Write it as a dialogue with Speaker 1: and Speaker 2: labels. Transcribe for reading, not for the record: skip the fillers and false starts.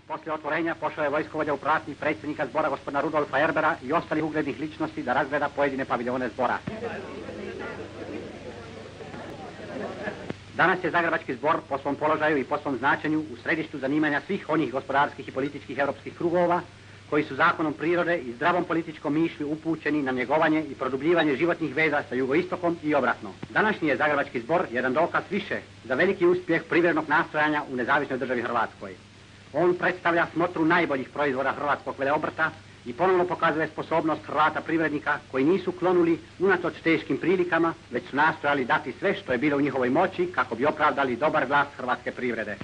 Speaker 1: Poslije otvorenja pošao je vojskovođa u pratnji predsjednika zbora gospodina Rudolfa Erbera i ostalih uglednih ličnosti da razgleda pojedine paviljone zbora. Danas je Zagrebački zbor po svom položaju i po svom značenju u središtu zanimanja svih onih gospodarskih i političkih europskih krugova koji su zakonom prirode i zdravom političkom mišlju upućeni na njegovanje i produbljivanje životnih veza sa jugoistokom i obratno. Današnji je Zagrebački zbor jedan dokaz više za veliki uspjeh privrednog nastojanja u nezavisnoj državi Hrvatskoj. On predstavlja smotru najboljih proizvoda hrvatskog veleobrta i ponovno pokazuje sposobnost Hrvata privrednika koji nisu klonuli unatoč teškim prilikama, već su nastojali dati sve što je bilo u njihovoj moći kako bi opravdali dobar glas hrvatske privrede.